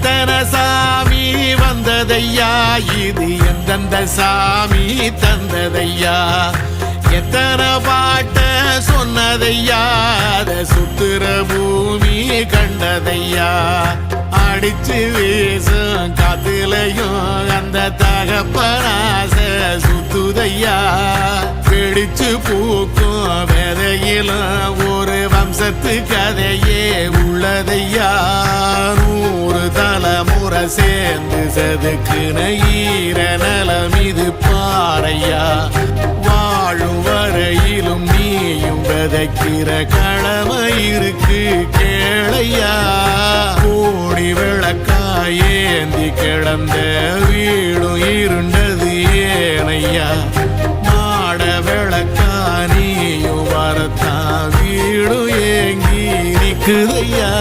எத்தனை சாமி வந்ததையா, இது எந்தெந்த சாமி தந்ததையா, எத்தனை பாட்ட சொன்னதையா, அத சுத்துற பூமி கண்டதையா, அடிச்சு வீசும் காத்துலையும் அந்த தகப்பனாச சுத்துதையா, பிடிச்சு பூக்கும் விதையிலும் ஒரு வம்சத்து கதையே உள்ளதையா, 100 தலைமுறை சேர்ந்து செதுக்குன ஈர நலம் இது பாறையா, வாழும் வரையிலும் நீயும் விதைக்கிற கடமை இருக்கு கேளையா, கோடி விளக்காயேந்தி கிடந்த வீடும் இருண்டது ஏனையா, மாட விளக்கா நீயும் வரத்தான் வீடும் ஏங்கி நிக்குதையா.